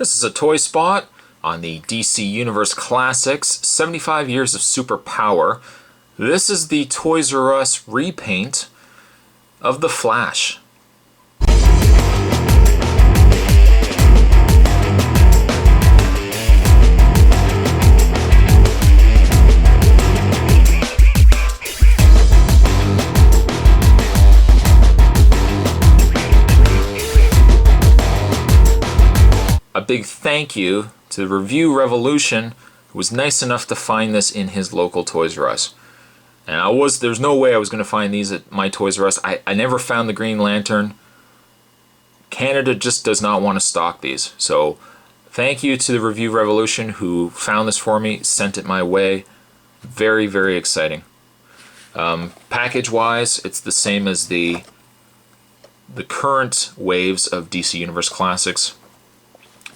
This is a toy spot on the DC Universe Classics 75 Years of Superpower. This is the Toys R Us repaint of the Flash. A big thank you to Review Revolution, who was nice enough to find this in his local Toys R Us. And there's no way I was going to find these at my Toys R Us. I never found the Green Lantern. Canada just does not want to stock these. So thank you to the Review Revolution who found this for me, sent it my way. Very, very exciting. Package wise, it's the same as the current waves of DC Universe Classics.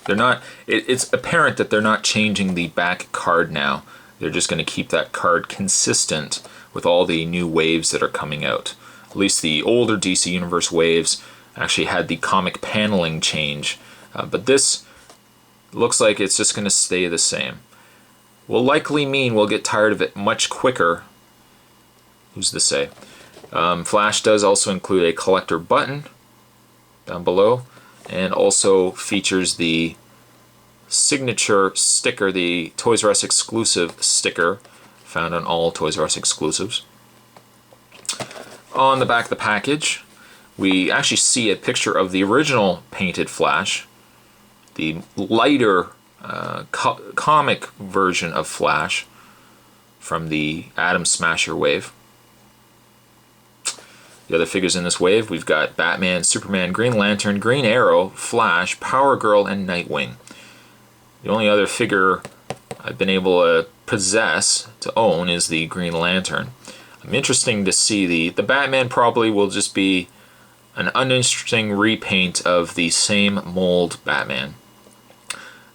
They're not. It's apparent that they're not changing the back card now. They're just going to keep that card consistent with all the new waves that are coming out. At least the older DC Universe waves actually had the comic paneling change, but this looks like it's just going to stay the same. Will likely mean we'll get tired of it much quicker. Who's to say? Flash does also include a collector button down below, and also features the signature sticker, the Toys R Us exclusive sticker, found on all Toys R Us exclusives. On the back of the package, we actually see a picture of the original painted Flash, the lighter comic version of Flash from the Atom Smasher wave. The other figures in this wave, we've got Batman, Superman, Green Lantern, Green Arrow, Flash, Power Girl, and Nightwing. The only other figure I've been able to possess, to own, is the Green Lantern. I'm interesting to see the Batman probably will just be an uninteresting repaint of the same mold Batman.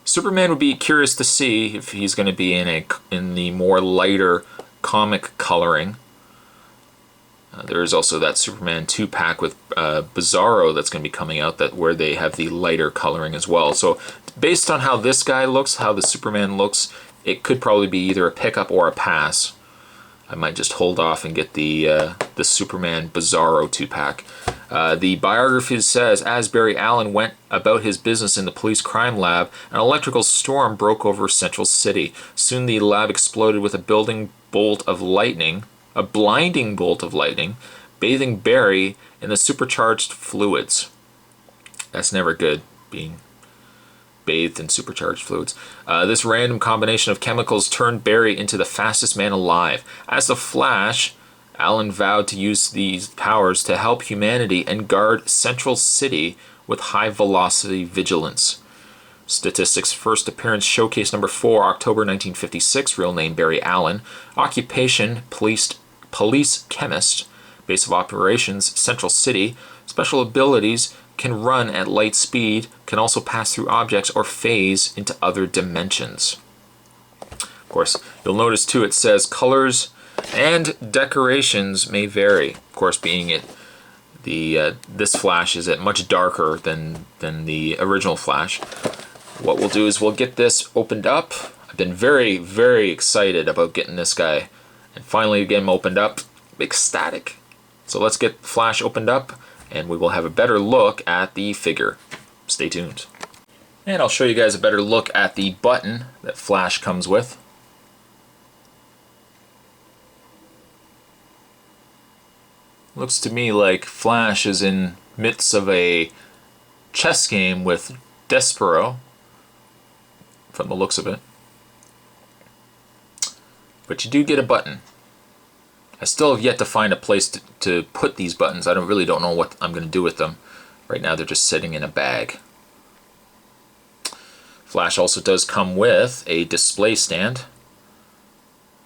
Superman would be curious to see if he's going to be in the more lighter comic coloring. There is also that Superman 2-pack with Bizarro that's going to be coming out, where they have the lighter coloring as well. So based on how this guy looks, how the Superman looks, it could probably be either a pickup or a pass. I might just hold off and get the Superman Bizarro 2-pack. The biography says, as Barry Allen went about his business in the police crime lab, an electrical storm broke over Central City. Soon the lab exploded with a blinding bolt of lightning, bathing Barry in the supercharged fluids. That's never good, being bathed in supercharged fluids. This random combination of chemicals turned Barry into the fastest man alive. As the Flash, Allen vowed to use these powers to help humanity and guard Central City with high-velocity vigilance. Statistics: first appearance showcase number 4, October 1956, real name Barry Allen. Occupation: police chemist. Base of operations: Central City. Special abilities: can run at light speed, can also pass through objects or phase into other dimensions. Of course, you'll notice too it says colors and decorations may vary. Of course, being it this Flash is much darker than the original Flash. What we'll do is we'll get this opened up. I've been very, very excited about getting this guy and finally get him opened up. Ecstatic. So let's get Flash opened up and we will have a better look at the figure. Stay tuned. And I'll show you guys a better look at the button that Flash comes with. Looks to me like Flash is in midst of a chess game with Despero, from the looks of it. But you do get a button. I still have yet to find a place to put these buttons. I really don't know what I'm going to do with them. Right now they're just sitting in a bag. Flash also does come with a display stand.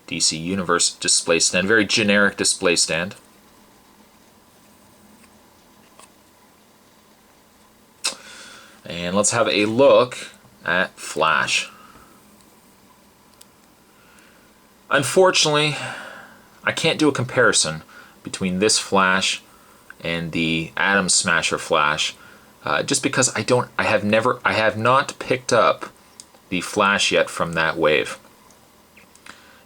DC Universe display stand. Very generic display stand. And let's have a look at Flash. Unfortunately, I can't do a comparison between this Flash and the Atom Smasher Flash. just because I have not picked up the flash yet from that wave.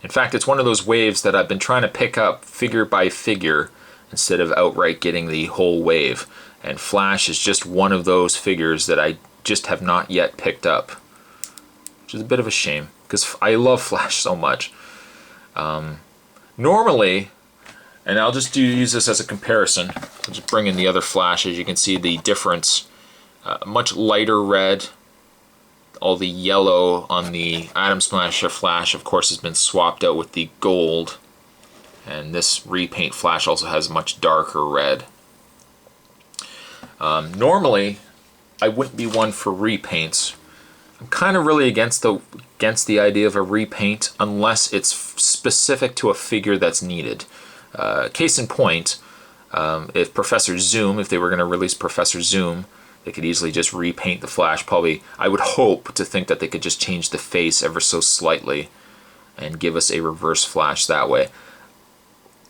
In fact, it's one of those waves that I've been trying to pick up figure by figure instead of outright getting the whole wave. And Flash is just one of those figures that I just have not yet picked up, which is a bit of a shame because I love Flash so much. Normally, and I'll just use this as a comparison, I'll just bring in the other Flash. As you can see the difference, much lighter red. All the yellow on the Atom Smasher Flash, of course, has been swapped out with the gold. And this repaint Flash also has much darker red. Normally, I wouldn't be one for repaints. I'm kind of really against the idea of a repaint unless it's specific to a figure that's needed. Case in point, if Professor Zoom, if they were going to release Professor Zoom, they could easily just repaint the Flash. Probably, I would hope to think that they could just change the face ever so slightly and give us a reverse Flash that way.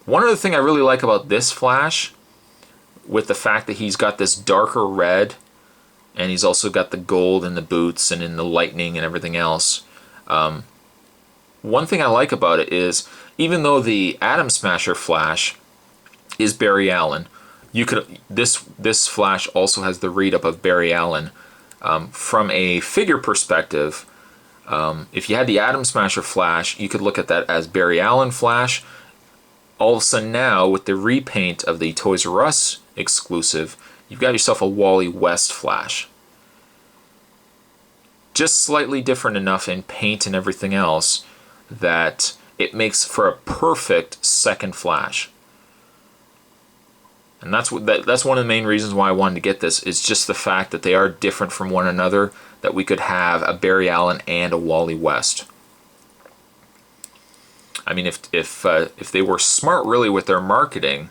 One other thing I really like about this Flash, with the fact that he's got this darker red, and he's also got the gold in the boots and in the lightning and everything else. One thing I like about it is, even though the Atom Smasher Flash is Barry Allen, this Flash also has the read up of Barry Allen. From a figure perspective, if you had the Atom Smasher Flash, you could look at that as Barry Allen Flash. All of a sudden now, with the repaint of the Toys R Us exclusive, you've got yourself a Wally West Flash. Just slightly different enough in paint and everything else that it makes for a perfect second Flash. And that's one of the main reasons why I wanted to get this, is just the fact that they are different from one another, that we could have a Barry Allen and a Wally West. I mean, if they were smart really with their marketing,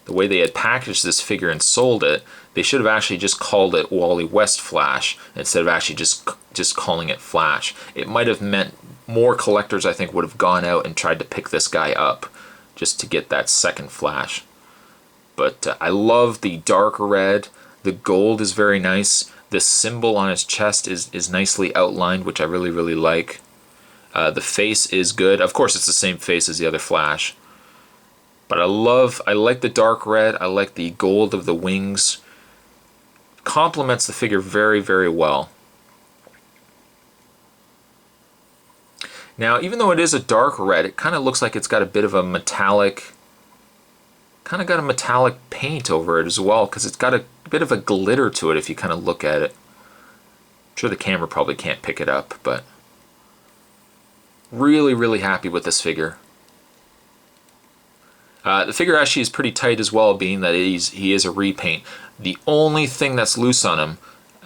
the way they had packaged this figure and sold it, they should have actually just called it Wally West Flash instead of actually just calling it Flash. It might have meant more collectors, I think, would have gone out and tried to pick this guy up just to get that second Flash. But I love the dark red. The gold is very nice. The symbol on his chest is nicely outlined, which I really, really like. The face is good. Of course, it's the same face as the other Flash. But I like the dark red. I like the gold of the wings. Complements the figure very, very well. Now, even though it is a dark red, it kind of looks like it's got a bit of a metallic, paint over it as well, because it's got a bit of a glitter to it if you kind of look at it. I'm sure the camera probably can't pick it up, but really, really happy with this figure. The figure actually is pretty tight as well, being that he is a repaint. The only thing that's loose on him,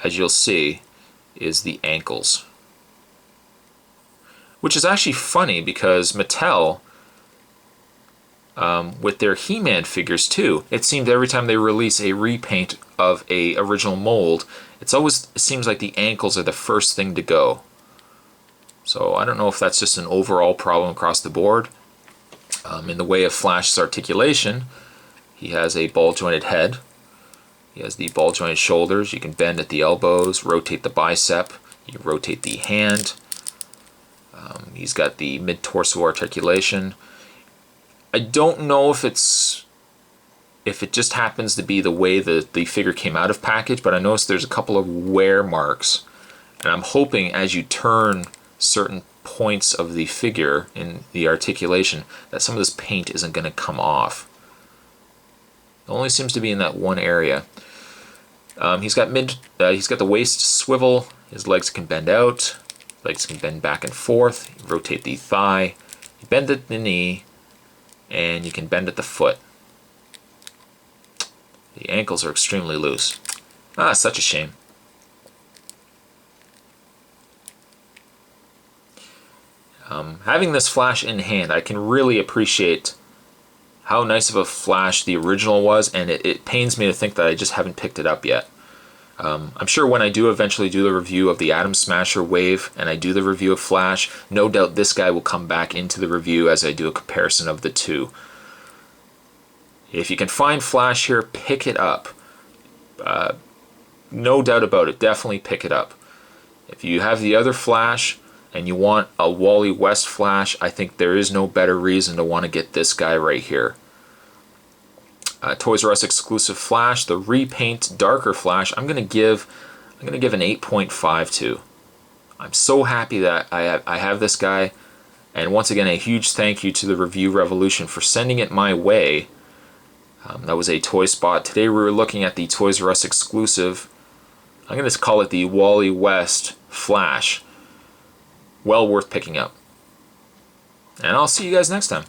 as you'll see, is the ankles. Which is actually funny because Mattel, with their He-Man figures too, it seems every time they release a repaint of a original mold, it seems like the ankles are the first thing to go. So I don't know if that's just an overall problem across the board. In the way of Flash's articulation, he has a ball-jointed head. He has the ball-jointed shoulders. You can bend at the elbows, rotate the bicep, you can rotate the hand. He's got the mid-torso articulation. I don't know if it just happens to be the way the figure came out of package, but I noticed there's a couple of wear marks. And I'm hoping as you turn certain points of the figure in the articulation that some of this paint isn't going to come off. It only seems to be in that one area. He's got the waist swivel. His legs can bend out. Legs can bend back and forth. You rotate the thigh. You bend at the knee, and you can bend at the foot. The ankles are extremely loose. Such a shame. Having this Flash in hand, I can really appreciate how nice of a Flash the original was, and it pains me to think that I just haven't picked it up yet. I'm sure when I do eventually do the review of the Atom Smasher wave, and I do the review of Flash, no doubt this guy will come back into the review as I do a comparison of the two. If you can find Flash here, pick it up. no doubt about it, definitely pick it up. If you have the other Flash and you want a Wally West Flash, I think there is no better reason to want to get this guy right here. Toys R Us exclusive Flash, the repaint darker Flash, I'm gonna give an 8.5 to. I'm so happy that I have this guy, and once again a huge thank you to the Review Revolution for sending it my way. That was a Toy Spot. Today we were looking at the Toys R Us exclusive. I'm gonna call it the Wally West Flash. Well worth picking up. And I'll see you guys next time.